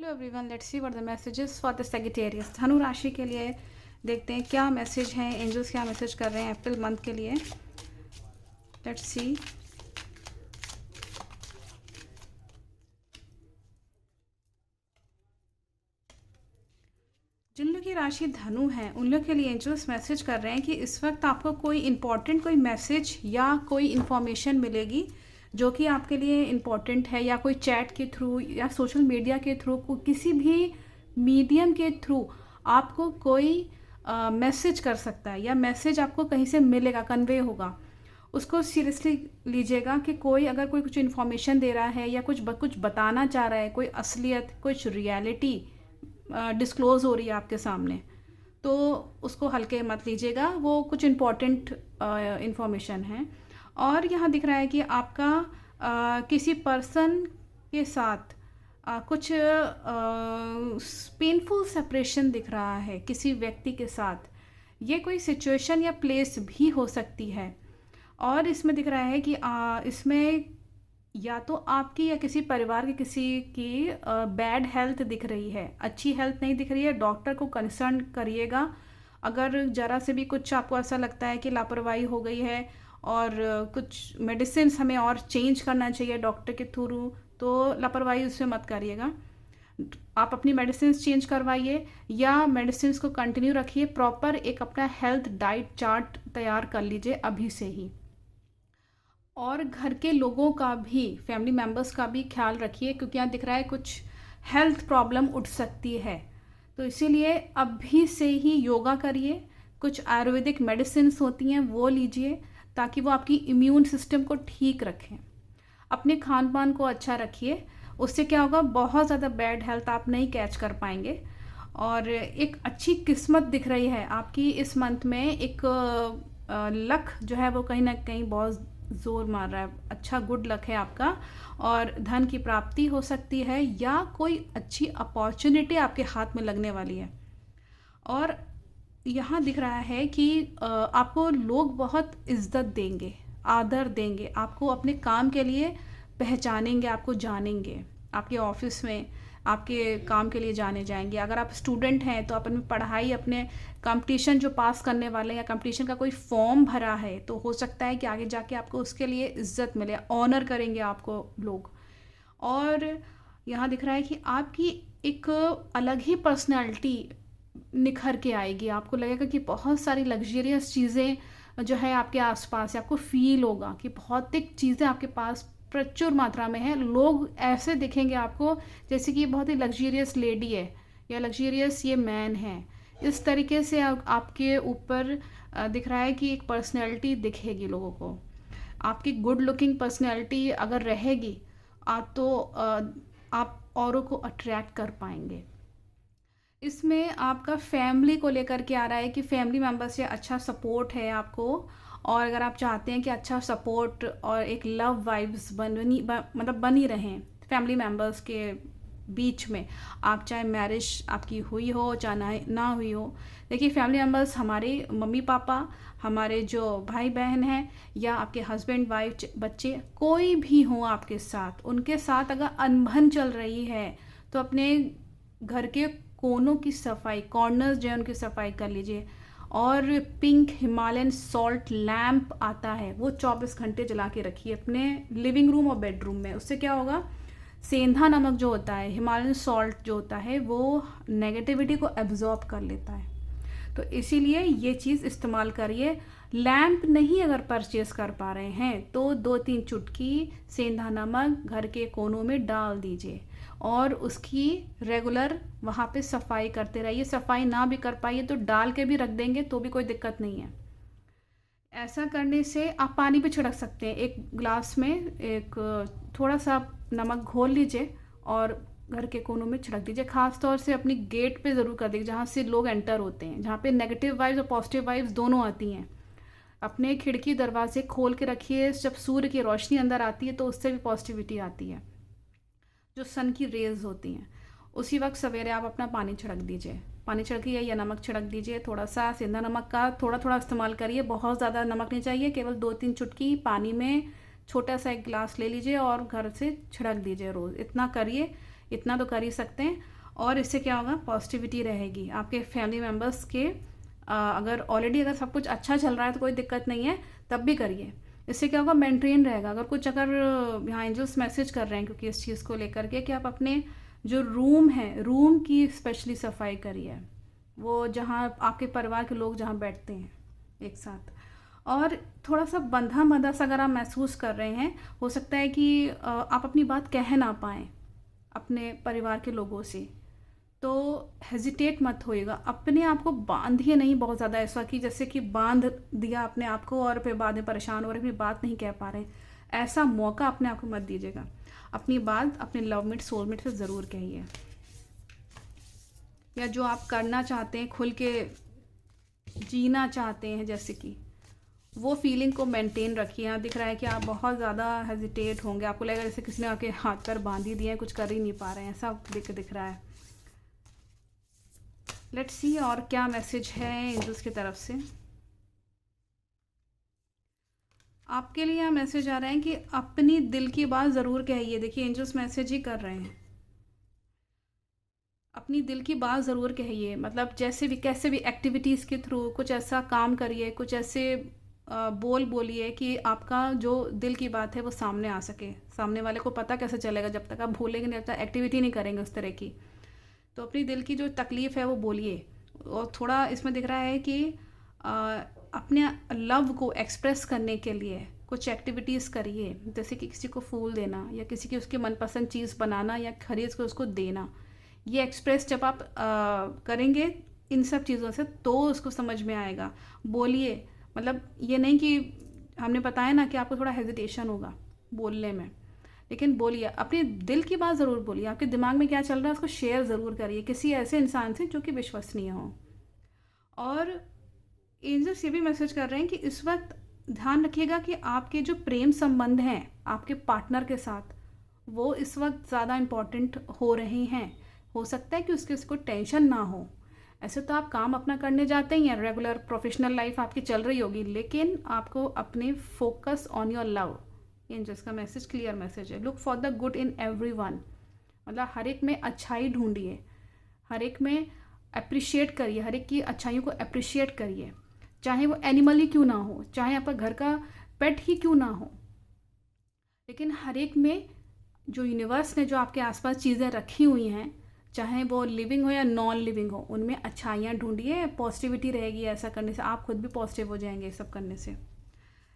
Hello everyone, let's see what the messages for the Sagittarius. धनु राशि के लिए देखते हैं क्या मैसेज हैं, एंजल्स क्या मैसेज कर रहे हैं अप्रैल मंथ के लिए। Let's see. जिन लोगों की राशि धनु है उन लोग के लिए एंजल्स मैसेज कर रहे हैं कि इस वक्त आपको कोई इम्पॉर्टेंट कोई मैसेज या कोई इन्फॉर्मेशन मिलेगी जो कि आपके लिए इम्पॉर्टेंट है, या कोई चैट के थ्रू या सोशल मीडिया के थ्रू, किसी भी मीडियम के थ्रू आपको कोई मैसेज कर सकता है या मैसेज आपको कहीं से मिलेगा, कन्वे होगा। उसको सीरियसली लीजिएगा कि कोई अगर कोई कुछ इन्फॉर्मेशन दे रहा है या कुछ बताना चाह रहा है, कोई असलियत, कुछ रियलिटी डिस्क्लोज़ हो रही है आपके सामने, तो उसको हल्के मत लीजिएगा। वो कुछ इम्पॉर्टेंट इन्फॉर्मेशन है। और यहाँ दिख रहा है कि आपका किसी पर्सन के साथ कुछ पेनफुल सेपरेशन दिख रहा है किसी व्यक्ति के साथ। ये कोई सिचुएशन या प्लेस भी हो सकती है। और इसमें दिख रहा है कि इसमें या तो आपकी या किसी परिवार के किसी की बैड हेल्थ दिख रही है, अच्छी हेल्थ नहीं दिख रही है। डॉक्टर को कंसर्न करिएगा अगर ज़रा से भी कुछ आपको ऐसा लगता है कि लापरवाही हो गई है और कुछ मेडिसिन हमें और चेंज करना चाहिए डॉक्टर के थ्रू, तो लापरवाही उसमें मत करिएगा। आप अपनी मेडिसिन चेंज करवाइए या मेडिसिन को कंटिन्यू रखिए। प्रॉपर एक अपना हेल्थ डाइट चार्ट तैयार कर लीजिए अभी से ही। और घर के लोगों का भी, फैमिली मेम्बर्स का भी ख्याल रखिए, क्योंकि यहाँ दिख रहा है कुछ हेल्थ प्रॉब्लम उठ सकती है। तो इसीलिए अभी से ही योगा करिए, कुछ आयुर्वेदिक मेडिसिन्स होती हैं वो लीजिए ताकि वो आपकी इम्यून सिस्टम को ठीक रखें। अपने खान पान को अच्छा रखिए, उससे क्या होगा, बहुत ज़्यादा बैड हेल्थ आप नहीं कैच कर पाएंगे। और एक अच्छी किस्मत दिख रही है आपकी इस मंथ में। एक लक जो है वो कहीं ना कहीं बहुत जोर मार रहा है। अच्छा गुड लक है आपका, और धन की प्राप्ति हो सकती है या कोई अच्छी अपॉर्चुनिटी आपके हाथ में लगने वाली है। और यहाँ दिख रहा है कि आपको लोग बहुत इज्जत देंगे, आदर देंगे, आपको अपने काम के लिए पहचानेंगे, आपको जानेंगे। आपके ऑफिस में आपके काम के लिए जाने जाएंगे। अगर आप स्टूडेंट हैं तो अपनी पढ़ाई, अपने कंपटीशन जो पास करने वाले हैं या कंपटीशन का कोई फॉर्म भरा है, तो हो सकता है कि आगे जाके आपको उसके लिए इज्जत मिले, ऑनर करेंगे आपको लोग। और यहाँ दिख रहा है कि आपकी एक अलग ही पर्सनैलिटी निखर के आएगी। आपको लगेगा कि बहुत सारी लग्जरियस चीज़ें जो है आपके आसपास है, आपको फील होगा कि भौतिक चीज़ें आपके पास प्रचुर मात्रा में है। लोग ऐसे दिखेंगे आपको जैसे कि ये बहुत ही लग्जरियस लेडी है या लग्जरियस ये मैन है। इस तरीके से आपके ऊपर दिख रहा है कि एक पर्सनैलिटी दिखेगी लोगों को। आपकी गुड लुकिंग पर्सनैलिटी अगर रहेगी तो आप औरों को अट्रैक्ट कर पाएंगे। इसमें आपका फैमिली को लेकर के आ रहा है कि फैमिली मेम्बर से अच्छा सपोर्ट है आपको। और अगर आप चाहते हैं कि अच्छा सपोर्ट और एक लव वाइब्स मतलब बनी रहें फैमिली मेम्बर्स के बीच में, आप चाहे मैरिज आपकी हुई हो चाहे ना हुई हो। देखिए, फैमिली मेम्बर्स हमारे मम्मी पापा, हमारे जो भाई बहन हैं, या आपके हस्बैंड वाइफ बच्चे, कोई भी हो आपके साथ, उनके साथ अगर अनबन चल रही है तो अपने घर के कोनों की सफाई, कॉर्नर्स जो है उनकी सफाई कर लीजिए। और पिंक हिमालयन सॉल्ट लैम्प आता है, वो 24 घंटे जला के रखिए अपने लिविंग रूम और बेडरूम में। उससे क्या होगा, सेंधा नमक जो होता है, हिमालयन सॉल्ट जो होता है, वो नेगेटिविटी को एब्जॉर्ब कर लेता है। तो इसीलिए ये चीज़ इस्तेमाल करिए। लैम्प नहीं अगर परचेज कर पा रहे हैं तो 2-3 चुटकी सेंधा नमक घर के कोनों में डाल दीजिए और उसकी रेगुलर वहाँ पे सफाई करते रहिए। सफाई ना भी कर पाइए तो डाल के भी रख देंगे तो भी कोई दिक्कत नहीं है। ऐसा करने से आप पानी भी छिड़क सकते हैं। एक ग्लास में एक थोड़ा सा नमक घोल लीजिए और घर के कोनों में छिड़क दीजिए। खास तौर से अपनी गेट पे ज़रूर कर दीजिए जहाँ से लोग एंटर होते हैं, जहाँ पे नेगेटिव वाइब्स और पॉजिटिव वाइब्स दोनों आती हैं। अपने खिड़की दरवाजे खोल के रखिए। जब सूर्य की रोशनी अंदर आती है तो उससे भी पॉजिटिविटी आती है, जो सन की रेज होती हैं। उसी वक्त सवेरे आप अपना पानी छिड़क दीजिए। पानी छिड़किए या नमक छिड़क दीजिए। थोड़ा सा सेंधा नमक का थोड़ा थोड़ा इस्तेमाल करिए, बहुत ज़्यादा नमक नहीं चाहिए। केवल 2-3 चुटकी पानी में छोटा सा एक गिलास ले लीजिए और घर से छिड़क दीजिए रोज़। इतना करिए, इतना तो कर ही सकते हैं। और इससे क्या होगा, पॉजिटिविटी रहेगी आपके फैमिली मेम्बर्स के। अगर ऑलरेडी अगर सब कुछ अच्छा चल रहा है तो कोई दिक्कत नहीं है, तब भी करिए। इससे क्या होगा, मेंटेन रहेगा। अगर कुछ अगर यहाँ एंजल्स मैसेज कर रहे हैं क्योंकि इस चीज़ को लेकर के कि आप अपने जो रूम है, रूम की स्पेशली सफाई करिए, वो जहाँ आपके परिवार के लोग जहाँ बैठते हैं एक साथ। और थोड़ा सा बंधा बंधा सा अगर आप महसूस कर रहे हैं, हो सकता है कि आप अपनी बात कह ना पाएँ अपने परिवार के लोगों से, तो हेजिटेट मत होइएगा। अपने आप को बांधिए नहीं बहुत ज़्यादा, ऐसा कि जैसे कि बांध दिया अपने आप को और फिर बाद में परेशान हो रहे, अपनी बात नहीं कह पा रहे हैं। ऐसा मौका अपने आप को मत दीजिएगा। अपनी बात अपने लवमेट सोलमेट से ज़रूर कहिए, या जो आप करना चाहते हैं, खुल के जीना चाहते हैं, जैसे कि वो फीलिंग को मेंटेन रखिए। यहाँ दिख रहा है कि आप बहुत ज़्यादा हेजिटेट होंगे, आपको लगेगा जैसे किसी ने आपके हाथ पर बांध ही दिए हैं, कुछ कर ही नहीं पा रहे हैं, ऐसा दिख रहा है। लेट्स सी और क्या मैसेज है एंजल्स की तरफ से आपके लिए। यहाँ मैसेज आ रहा है कि अपनी दिल की बात ज़रूर कहिए। देखिए एंजल्स मैसेज ही कर रहे हैं, अपनी दिल की बात ज़रूर कहिए। मतलब जैसे भी कैसे भी एक्टिविटीज़ के थ्रू कुछ ऐसा काम करिए, कुछ ऐसे बोलिए कि आपका जो दिल की बात है वो सामने आ सके। सामने वाले को पता कैसे चलेगा जब तक आप भूलेंगे नहीं, जब तक एक्टिविटी नहीं करेंगे उस तरह की। तो अपनी दिल की जो तकलीफ़ है वो बोलिए। और थोड़ा इसमें दिख रहा है कि अपने लव को एक्सप्रेस करने के लिए कुछ एक्टिविटीज़ करिए, जैसे कि किसी को फूल देना या किसी की उसकी मनपसंद चीज़ बनाना या खरीद के उसको देना। ये एक्सप्रेस जब आप करेंगे इन सब चीज़ों से तो उसको समझ में आएगा। बोलिए, मतलब ये नहीं कि हमने बताया ना कि आपको थोड़ा हेजिटेशन होगा बोलने में, लेकिन बोलिए, अपने दिल की बात ज़रूर बोलिए। आपके दिमाग में क्या चल रहा है उसको शेयर ज़रूर करिए किसी ऐसे इंसान से जो कि विश्वसनीय हो। और एंजल्स ये भी मैसेज कर रहे हैं कि इस वक्त ध्यान रखिएगा कि आपके जो प्रेम संबंध हैं आपके पार्टनर के साथ, वो इस वक्त ज़्यादा इम्पॉर्टेंट हो रहे हैं। हो सकता है कि उसको टेंशन ना हो। ऐसे तो आप काम अपना करने जाते ही हैं, रेगुलर प्रोफेशनल लाइफ आपकी चल रही होगी, लेकिन आपको अपने focus on your love. Angels का मैसेज क्लियर मैसेज है, look for the good in everyone. मतलब हर एक में अच्छाई ढूंढिए, हर एक में अप्रिशिएट करिए, हर एक की अच्छाइयों को अप्रिशिएट करिए, चाहे वो एनिमल ही क्यों ना हो, चाहे आपका घर का पेट ही क्यों ना हो, लेकिन हर एक में जो यूनिवर्स ने जो आपके आसपास चीज़ें रखी हुई हैं, चाहे वो लिविंग हो या नॉन लिविंग हो, उनमें अच्छाइयाँ ढूंढिए। पॉजिटिविटी रहेगी, ऐसा करने से आप खुद भी पॉजिटिव हो जाएंगे ये सब करने से।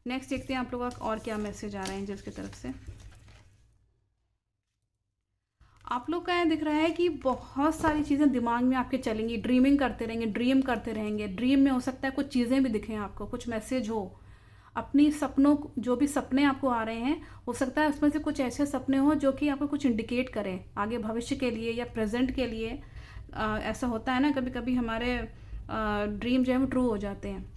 नेक्स्ट देखते हैं आप लोगों का और क्या मैसेज आ रहा है एंजल्स की तरफ से। आप लोग का दिख रहा है कि बहुत सारी चीज़ें दिमाग में आपके चलेंगी, ड्रीमिंग करते रहेंगे, ड्रीम करते रहेंगे। ड्रीम में हो सकता है कुछ चीज़ें भी दिखें आपको, कुछ मैसेज हो। अपनी सपनों, जो भी सपने आपको आ रहे हैं, हो सकता है उसमें से कुछ ऐसे सपने हो जो कि आपको कुछ इंडिकेट करें आगे भविष्य के लिए या प्रेजेंट के लिए। ऐसा होता है ना, कभी कभी हमारे ड्रीम जो है वो ट्रू हो जाते हैं।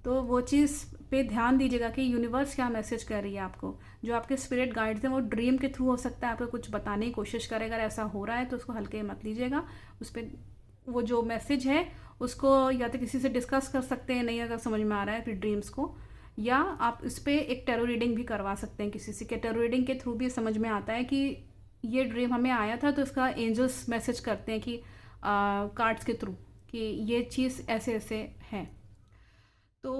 तो वो चीज़ पे ध्यान दीजिएगा कि यूनिवर्स क्या मैसेज कर रही है आपको। जो आपके स्पिरिट गाइड्स हैं वो ड्रीम के थ्रू हो सकता है आपको कुछ बताने की कोशिश करे। अगर ऐसा हो रहा है तो उसको हल्के मत लीजिएगा। उस पर वो जो मैसेज है उसको या तो किसी से डिस्कस कर सकते हैं, नहीं अगर समझ में आ रहा है फिर ड्रीम्स को, या आप इस पर एक टेरो रीडिंग भी करवा सकते हैं किसी से। के टेरो रीडिंग के थ्रू भी समझ में आता है कि ये ड्रीम हमें आया था, तो इसका एंजल्स मैसेज करते हैं कि कार्ड्स के थ्रू कि ये चीज़ ऐसे ऐसे है। तो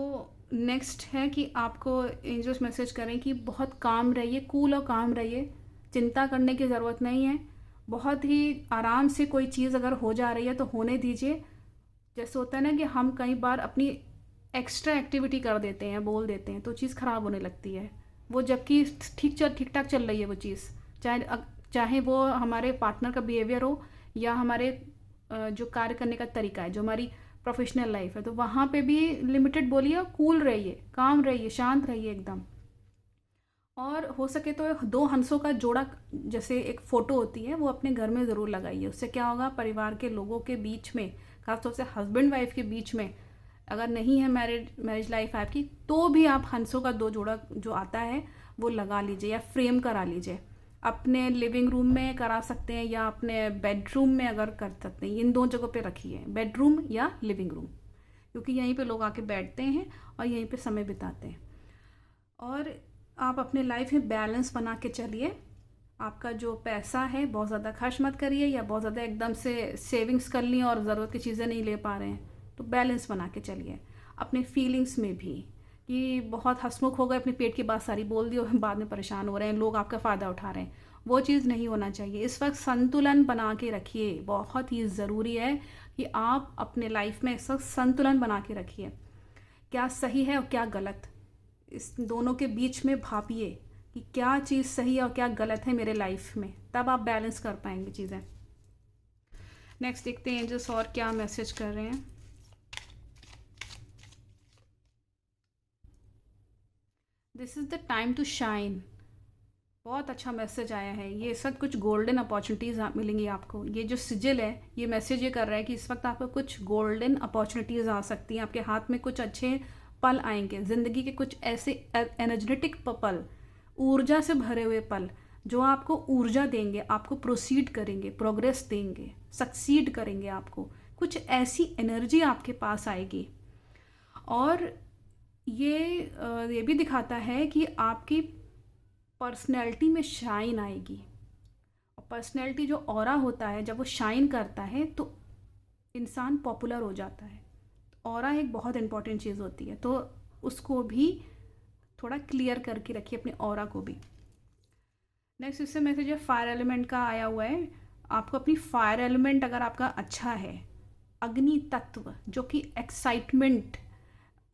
नेक्स्ट है कि आपको एंजल्स मैसेज करें कि बहुत काम रहिए, कूल और काम रहिए, चिंता करने की ज़रूरत नहीं है। बहुत ही आराम से कोई चीज़ अगर हो जा रही है तो होने दीजिए। जैसे होता है ना कि हम कई बार अपनी एक्स्ट्रा एक्टिविटी कर देते हैं, बोल देते हैं, तो चीज़ ख़राब होने लगती है। वो जबकि ठीक ठाक चल रही है वो चीज़, चाहे वो हमारे पार्टनर का बिहेवियर हो या हमारे जो कार्य करने का तरीका है, जो हमारी प्रोफेशनल लाइफ है, तो वहाँ पे भी लिमिटेड बोलिए और कूल रहिए, काम रहिए, शांत रहिए एकदम। और हो सके तो दो हंसों का जोड़ा, जैसे एक फ़ोटो होती है, वो अपने घर में ज़रूर लगाइए। उससे क्या होगा, परिवार के लोगों के बीच में, खासतौर से हस्बैंड वाइफ के बीच में, अगर नहीं है मैरिज लाइफ आपकी, तो भी आप हंसों का दो जोड़ा जो आता है वो लगा लीजिए या फ्रेम करा लीजिए। अपने लिविंग रूम में करा सकते हैं या अपने बेडरूम में अगर कर सकते हैं, इन दो जगहों पे रखिए, बेडरूम या लिविंग रूम, क्योंकि यहीं पे लोग आके बैठते हैं और यहीं पे समय बिताते हैं। और आप अपने लाइफ में बैलेंस बना के चलिए। आपका जो पैसा है बहुत ज़्यादा खर्च मत करिए, या बहुत ज़्यादा एकदम से सेविंग्स कर ली और ज़रूरत की चीज़ें नहीं ले पा रहे हैं, तो बैलेंस बना के चलिए। अपने फीलिंग्स में भी, कि बहुत हंसमुख हो गए, अपने पेट की बात सारी बोल दी और बाद में परेशान हो रहे हैं, लोग आपका फ़ायदा उठा रहे हैं, वो चीज़ नहीं होना चाहिए। इस वक्त संतुलन बना के रखिए, बहुत ही ज़रूरी है कि आप अपने लाइफ में इस वक्त संतुलन बना के रखिए। क्या सही है और क्या गलत, इस दोनों के बीच में भापिए कि क्या चीज़ सही है और क्या गलत है मेरे लाइफ में, तब आप बैलेंस कर पाएंगे चीज़ें। नेक्स्ट देखते हैं एंजल्स और क्या मैसेज कर रहे हैं। This is the time to shine. बहुत अच्छा मैसेज आया है, ये सब कुछ गोल्डन अपॉर्चुनिटीज़ मिलेंगी आपको। ये जो सिजिल है ये मैसेज ये कर रहा है कि इस वक्त आपको कुछ गोल्डन अपॉर्चुनिटीज़ आ सकती हैं, आपके हाथ में कुछ अच्छे पल आएंगे, ज़िंदगी के कुछ ऐसे एनर्जेटिक पल, ऊर्जा से भरे हुए पल जो आपको ऊर्जा देंगे, आपको प्रोसीड करेंगे, प्रोग्रेस देंगे, सक्सीड करेंगे। आपको कुछ ऐसी एनर्जी आपके पास आएगी। और ये भी दिखाता है कि आपकी पर्सनैलिटी में शाइन आएगी। और पर्सनैलिटी जो ऑरा होता है, जब वो शाइन करता है तो इंसान पॉपुलर हो जाता है। ऑरा एक बहुत इंपॉर्टेंट चीज़ होती है, तो उसको भी थोड़ा क्लियर करके रखिए, अपने ऑरा को भी। नेक्स्ट इससे मैसेज है फायर एलिमेंट का आया हुआ है। आपको अपनी फायर एलिमेंट अगर आपका अच्छा है, अग्नि तत्व जो कि एक्साइटमेंट,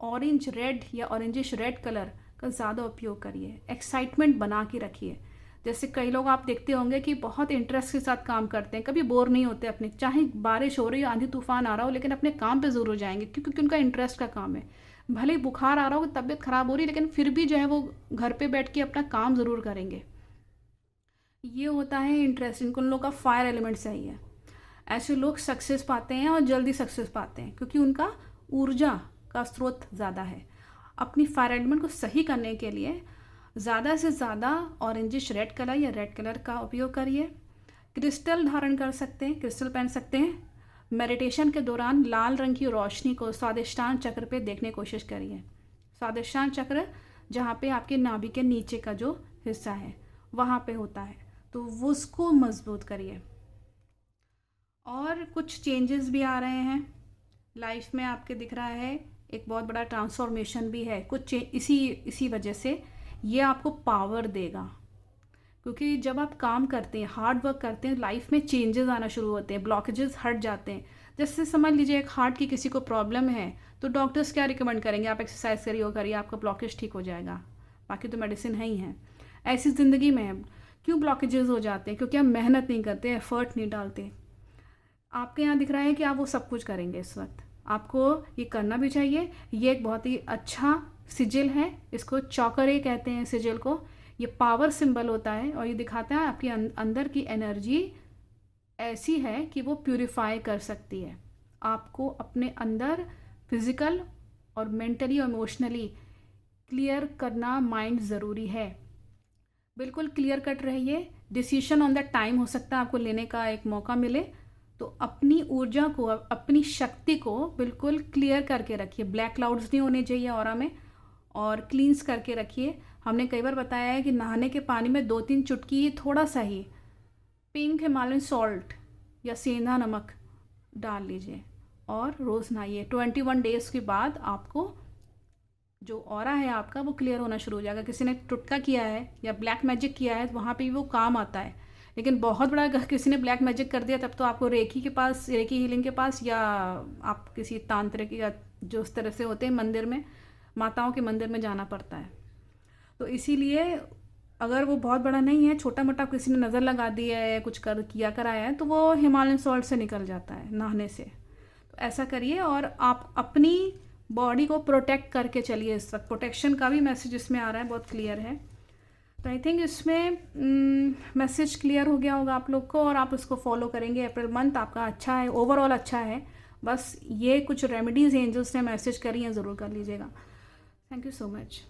ऑरेंज रेड या ऑरेंजिश रेड कलर का ज़्यादा उपयोग करिए, एक्साइटमेंट बना के रखिए। जैसे कई लोग आप देखते होंगे कि बहुत इंटरेस्ट के साथ काम करते हैं, कभी बोर नहीं होते अपने, चाहे बारिश हो रही हो, आंधी तूफान आ रहा हो, लेकिन अपने काम पे ज़रूर जाएंगे क्योंकि उनका इंटरेस्ट का काम है। भले ही बुखार आ रहा हो, तबीयत ख़राब हो रही, लेकिन फिर भी जो है वो घर पे बैठ के अपना काम ज़रूर करेंगे। ये होता है इंटरेस्ट, इनको, उन लोगों का फायर एलिमेंट सही है। ऐसे लोग सक्सेस पाते हैं और जल्दी सक्सेस पाते हैं क्योंकि उनका ऊर्जा का स्रोत ज़्यादा है। अपनी फायर एलिमेंट को सही करने के लिए ज़्यादा से ज़्यादा ऑरेंजिश रेड कलर या रेड कलर का उपयोग करिए। क्रिस्टल धारण कर सकते हैं, क्रिस्टल पहन सकते हैं। मेडिटेशन के दौरान लाल रंग की रोशनी को स्वादिष्टान चक्र पे देखने की कोशिश करिए। स्वादिष्टान चक्र जहाँ पे आपके नाभि के नीचे का जो हिस्सा है वहाँ पे होता है, तो वो उसको मजबूत करिए। और कुछ चेंजेस भी आ रहे हैं लाइफ में, आपके दिख रहा है एक बहुत बड़ा ट्रांसफॉर्मेशन भी है कुछ इसी वजह से ये आपको पावर देगा। क्योंकि जब आप काम करते हैं, हार्ड वर्क करते हैं, लाइफ में चेंजेस आना शुरू होते हैं, ब्लॉकेजेस हट जाते हैं। जैसे समझ लीजिए एक हार्ट की किसी को प्रॉब्लम है, तो डॉक्टर्स क्या रिकमेंड करेंगे, आप एक्सरसाइज करिए, वो करिए, आपका ब्लॉकेज ठीक हो जाएगा, बाकी तो मेडिसिन है ही है। ऐसी ज़िंदगी में क्यों ब्लॉकेजेस हो जाते हैं? क्योंकि हम मेहनत नहीं करते, एफर्ट नहीं डालते। आपके यहाँ दिख रहा है कि आप वो सब कुछ करेंगे इस वक्त, आपको ये करना भी चाहिए। ये एक बहुत ही अच्छा सिजिल है, इसको चौकरे कहते हैं सिजिल को। ये पावर सिंबल होता है और ये दिखाता है आपके अंदर की एनर्जी ऐसी है कि वो प्यूरिफाई कर सकती है। आपको अपने अंदर फिज़िकल और मेंटली और इमोशनली क्लियर करना माइंड ज़रूरी है। बिल्कुल क्लियर कट रहिए, डिसीजन ऑन द टाइम हो सकता है आपको लेने का एक मौका मिले, तो अपनी ऊर्जा को, अपनी शक्ति को बिल्कुल क्लियर करके रखिए। ब्लैक क्लाउड्स नहीं होने चाहिए ऑरा में, और क्लींस करके रखिए। हमने कई बार बताया है कि नहाने के पानी में 2-3 चुटकी थोड़ा सा ही पिंक हिमालयन सॉल्ट या सेंधा नमक डाल लीजिए और रोज़ नहाइए। 21 डेज़ के बाद आपको जो ऑरा है आपका वो क्लियर होना शुरू हो जाएगा। किसी ने टुटका किया है या ब्लैक मैजिक किया है, वहाँ पे भी वो काम आता है। लेकिन बहुत बड़ा अगर किसी ने ब्लैक मैजिक कर दिया, तब तो आपको रेकी के पास, रेकी हीलिंग के पास, या आप किसी तांत्रिक या जो उस तरह से होते हैं मंदिर में, माताओं के मंदिर में जाना पड़ता है। तो इसीलिए अगर वो बहुत बड़ा नहीं है, छोटा मोटा किसी ने नज़र लगा दी है, कुछ कराया है, तो वो हिमालयन सॉल्ट से निकल जाता है नहाने से। तो ऐसा करिए और आप अपनी बॉडी को प्रोटेक्ट करके चलिए। इस वक्त प्रोटेक्शन का भी मैसेज इसमें आ रहा है, बहुत क्लियर है। तो आई थिंक इसमें मैसेज क्लियर हो गया होगा आप लोग को, और आप उसको फॉलो करेंगे। अप्रैल मंथ आपका अच्छा है, ओवरऑल अच्छा है। बस ये कुछ रेमेडीज़ एंजल्स ने मैसेज करी हैं, ज़रूर कर लीजिएगा। Thank you so much.